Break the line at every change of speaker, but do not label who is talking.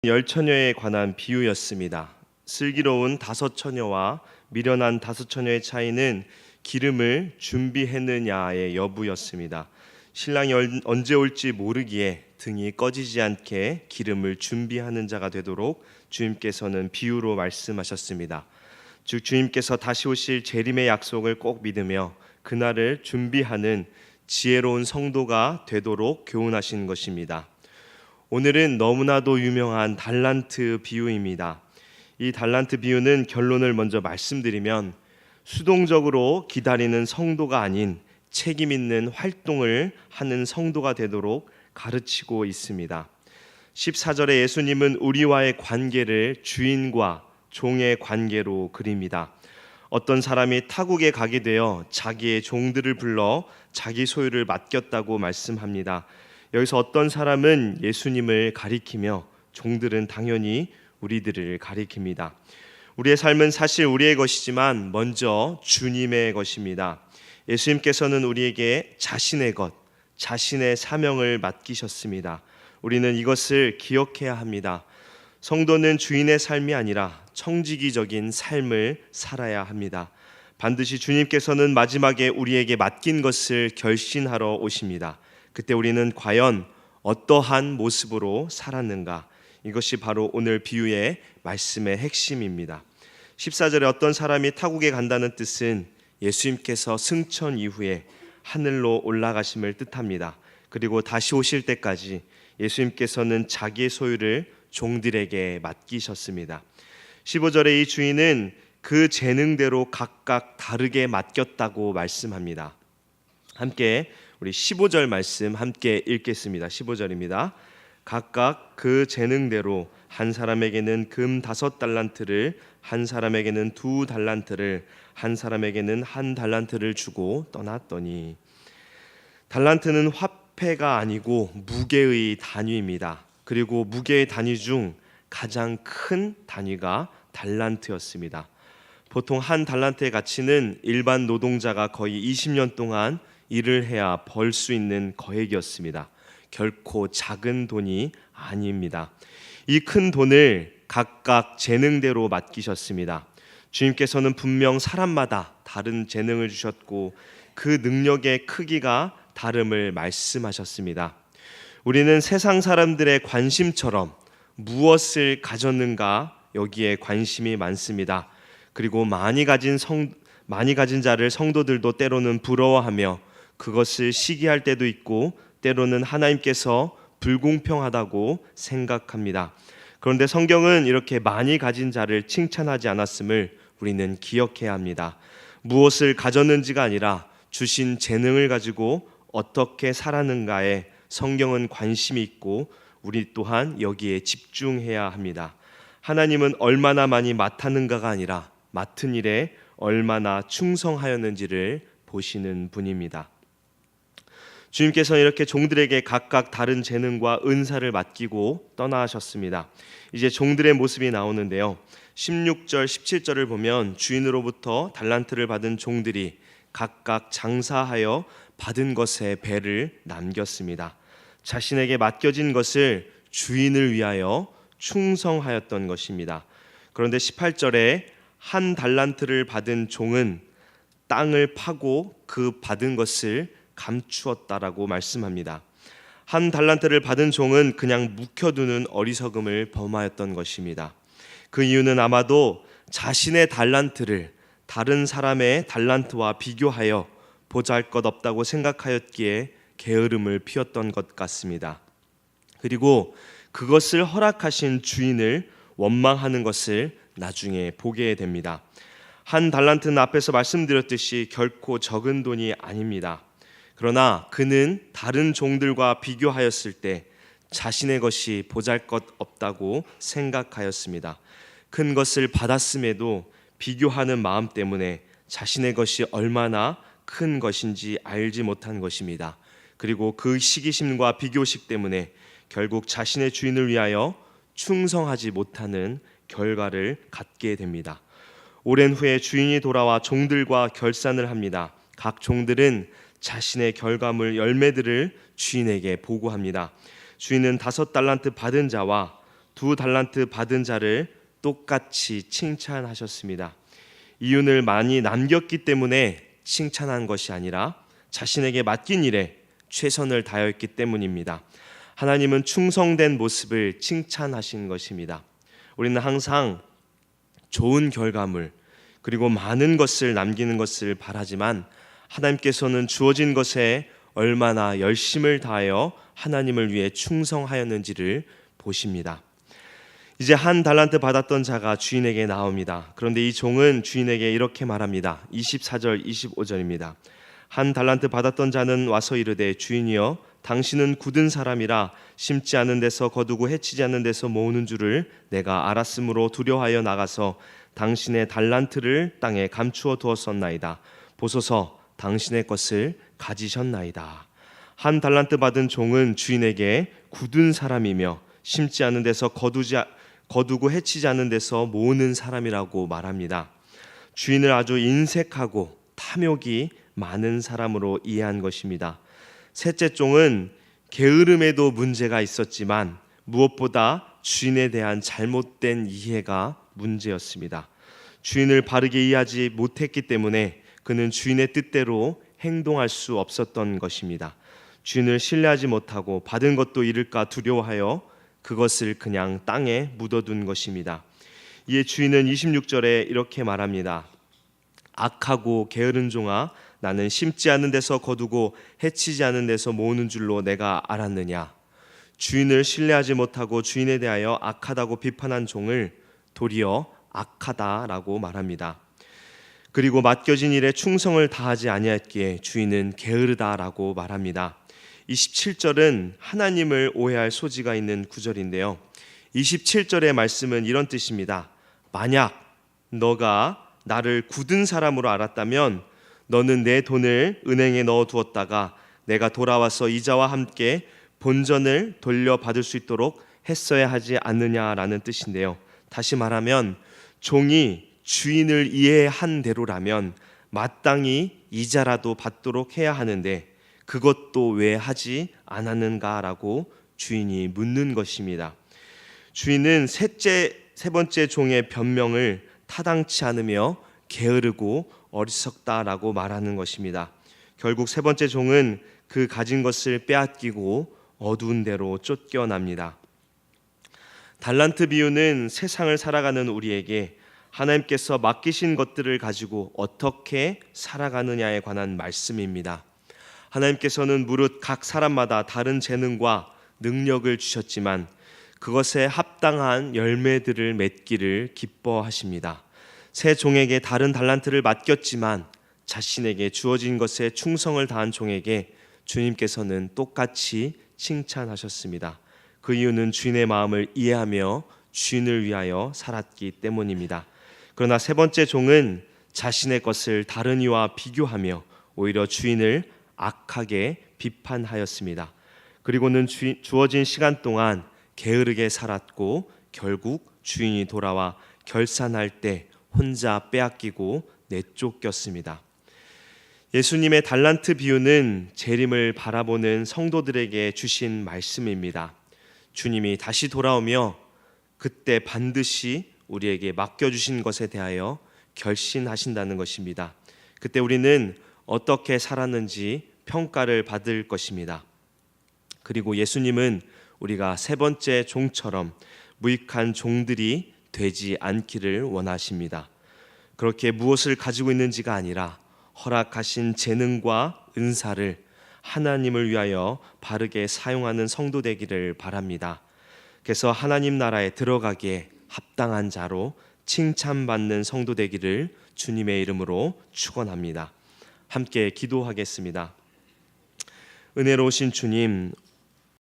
열 처녀에 관한 비유였습니다. 슬기로운 다섯 처녀와 미련한 다섯 처녀의 차이는 기름을 준비했느냐의 여부였습니다. 신랑이 언제 올지 모르기에 등이 꺼지지 않게 기름을 준비하는 자가 되도록 주님께서는 비유로 말씀하셨습니다. 즉 주님께서 다시 오실 재림의 약속을 꼭 믿으며 그날을 준비하는 지혜로운 성도가 되도록 교훈하신 것입니다. 오늘은 너무나도 유명한 달란트 비유입니다. 이 달란트 비유는 결론을 먼저 말씀드리면 수동적으로 기다리는 성도가 아닌 책임 있는 활동을 하는 성도가 되도록 가르치고 있습니다. 14절에 예수님은 우리와의 관계를 주인과 종의 관계로 그립니다. 어떤 사람이 타국에 가게 되어 자기의 종들을 불러 자기 소유를 맡겼다고 말씀합니다. 여기서 어떤 사람은 예수님을 가리키며 종들은 당연히 우리들을 가리킵니다. 우리의 삶은 사실 우리의 것이지만 먼저 주님의 것입니다. 예수님께서는 우리에게 자신의 것, 자신의 사명을 맡기셨습니다. 우리는 이것을 기억해야 합니다. 성도는 주인의 삶이 아니라 청지기적인 삶을 살아야 합니다. 반드시 주님께서는 마지막에 우리에게 맡긴 것을 결신하러 오십니다. 그때 우리는 과연 어떠한 모습으로 살았는가? 이것이 바로 오늘 비유의 말씀의 핵심입니다. 14절에 어떤 사람이 타국에 간다는 뜻은 예수님께서 승천 이후에 하늘로 올라가심을 뜻합니다. 그리고 다시 오실 때까지 예수님께서는 자기의 소유를 종들에게 맡기셨습니다. 15절에 이 주인은 그 재능대로 각각 다르게 맡겼다고 말씀합니다. 함께 우리 15절 말씀 함께 읽겠습니다. 15절입니다. 각각 그 재능대로 한 사람에게는 금 5달란트를, 한 사람에게는 2달란트를, 한 사람에게는 1달란트를 주고 떠났더니. 달란트는 화폐가 아니고 무게의 단위입니다. 그리고 무게의 단위 중 가장 큰 단위가 달란트였습니다. 보통 한 달란트의 가치는 일반 노동자가 거의 20년 동안 일을 해야 벌 수 있는 거액이었습니다. 결코 작은 돈이 아닙니다. 이 큰 돈을 각각 재능대로 맡기셨습니다. 주님께서는 분명 사람마다 다른 재능을 주셨고 그 능력의 크기가 다름을 말씀하셨습니다. 우리는 세상 사람들의 관심처럼 무엇을 가졌는가 여기에 관심이 많습니다. 그리고 많이 가진 자를 성도들도 때로는 부러워하며 그것을 시기할 때도 있고 때로는 하나님께서 불공평하다고 생각합니다. 그런데 성경은 이렇게 많이 가진 자를 칭찬하지 않았음을 우리는 기억해야 합니다. 무엇을 가졌는지가 아니라 주신 재능을 가지고 어떻게 살았는가에 성경은 관심이 있고 우리 또한 여기에 집중해야 합니다. 하나님은 얼마나 많이 맡았는가가 아니라 맡은 일에 얼마나 충성하였는지를 보시는 분입니다. 주님께서는 이렇게 종들에게 각각 다른 재능과 은사를 맡기고 떠나셨습니다. 이제 종들의 모습이 나오는데요. 16절, 17절을 보면 주인으로부터 달란트를 받은 종들이 각각 장사하여 받은 것의 배를 남겼습니다. 자신에게 맡겨진 것을 주인을 위하여 충성하였던 것입니다. 그런데 18절에 한 달란트를 받은 종은 땅을 파고 그 받은 것을 감추었다라고 말씀합니다. 한 달란트를 받은 종은 그냥 묵혀두는 어리석음을 범하였던 것입니다. 그 이유는 아마도 자신의 달란트를 다른 사람의 달란트와 비교하여 보잘것없다고 생각하였기에 게으름을 피웠던 것 같습니다. 그리고 그것을 허락하신 주인을 원망하는 것을 나중에 보게 됩니다. 한 달란트는 앞에서 말씀드렸듯이 결코 적은 돈이 아닙니다. 그러나 그는 다른 종들과 비교하였을 때 자신의 것이 보잘것없다고 생각하였습니다. 큰 것을 받았음에도 비교하는 마음 때문에 자신의 것이 얼마나 큰 것인지 알지 못한 것입니다. 그리고 그 시기심과 비교식 때문에 결국 자신의 주인을 위하여 충성하지 못하는 결과를 갖게 됩니다. 오랜 후에 주인이 돌아와 종들과 결산을 합니다. 각 종들은 자신의 결과물 열매들을 주인에게 보고합니다. 주인은 5달란트 받은 자와 두 달란트 받은 자를 똑같이 칭찬하셨습니다. 이윤을 많이 남겼기 때문에 칭찬한 것이 아니라 자신에게 맡긴 일에 최선을 다했기 때문입니다. 하나님은 충성된 모습을 칭찬하신 것입니다. 우리는 항상 좋은 결과물 그리고 많은 것을 남기는 것을 바라지만 하나님께서는 주어진 것에 얼마나 열심을 다하여 하나님을 위해 충성하였는지를 보십니다. 이제 한 달란트 받았던 자가 주인에게 나옵니다. 그런데 이 종은 주인에게 이렇게 말합니다. 24절 25절입니다. 한 달란트 받았던 자는 와서 이르되 주인이여 당신은 굳은 사람이라 심지 않은 데서 거두고 해치지 않는 데서 모으는 줄을 내가 알았으므로 두려워하여 나가서 당신의 달란트를 땅에 감추어 두었었나이다. 보소서 당신의 것을 가지셨나이다. 한 달란트 받은 종은 주인에게 굳은 사람이며 심지 않은 데서 거두고 해치지 않는 데서 모으는 사람이라고 말합니다. 주인을 아주 인색하고 탐욕이 많은 사람으로 이해한 것입니다. 셋째 종은 게으름에도 문제가 있었지만 무엇보다 주인에 대한 잘못된 이해가 문제였습니다. 주인을 바르게 이해하지 못했기 때문에 그는 주인의 뜻대로 행동할 수 없었던 것입니다. 주인을 신뢰하지 못하고 받은 것도 잃을까 두려워하여 그것을 그냥 땅에 묻어둔 것입니다. 이에 주인은 26절에 이렇게 말합니다. 악하고 게으른 종아 나는 심지 않은 데서 거두고 해치지 않은 데서 모으는 줄로 내가 알았느냐. 주인을 신뢰하지 못하고 주인에 대하여 악하다고 비판한 종을 도리어 악하다라고 말합니다. 그리고 맡겨진 일에 충성을 다하지 아니했기에 주인은 게으르다라고 말합니다. 27절은 하나님을 오해할 소지가 있는 구절인데요. 27절의 말씀은 이런 뜻입니다. 만약 너가 나를 굳은 사람으로 알았다면 너는 내 돈을 은행에 넣어두었다가 내가 돌아와서 이자와 함께 본전을 돌려받을 수 있도록 했어야 하지 않느냐라는 뜻인데요. 다시 말하면 종이 주인을 이해한 대로라면 마땅히 이자라도 받도록 해야 하는데 그것도 왜 하지 않았는가라고 주인이 묻는 것입니다. 주인은 세 번째 종의 변명을 타당치 않으며 게으르고 어리석다라고 말하는 것입니다. 결국 세 번째 종은 그 가진 것을 빼앗기고 어두운 데로 쫓겨납니다. 달란트 비유는 세상을 살아가는 우리에게 하나님께서 맡기신 것들을 가지고 어떻게 살아가느냐에 관한 말씀입니다. 하나님께서는 무릇 각 사람마다 다른 재능과 능력을 주셨지만 그것에 합당한 열매들을 맺기를 기뻐하십니다. 새 종에게 다른 달란트를 맡겼지만 자신에게 주어진 것에 충성을 다한 종에게 주님께서는 똑같이 칭찬하셨습니다. 그 이유는 주인의 마음을 이해하며 주인을 위하여 살았기 때문입니다. 그러나 세 번째 종은 자신의 것을 다른 이와 비교하며 오히려 주인을 악하게 비판하였습니다. 그리고는 주어진 시간 동안 게으르게 살았고 결국 주인이 돌아와 결산할 때 혼자 빼앗기고 내쫓겼습니다. 예수님의 달란트 비유는 재림을 바라보는 성도들에게 주신 말씀입니다. 주님이 다시 돌아오며 그때 반드시 우리에게 맡겨주신 것에 대하여 결신하신다는 것입니다. 그때 우리는 어떻게 살았는지 평가를 받을 것입니다. 그리고 예수님은 우리가 세 번째 종처럼 무익한 종들이 되지 않기를 원하십니다. 그렇게 무엇을 가지고 있는지가 아니라 허락하신 재능과 은사를 하나님을 위하여 바르게 사용하는 성도 되기를 바랍니다. 그래서 하나님 나라에 들어가기에 합당한 자로 칭찬받는 성도 되기를 주님의 이름으로 축원합니다. 함께 기도하겠습니다. 은혜로우신 주님,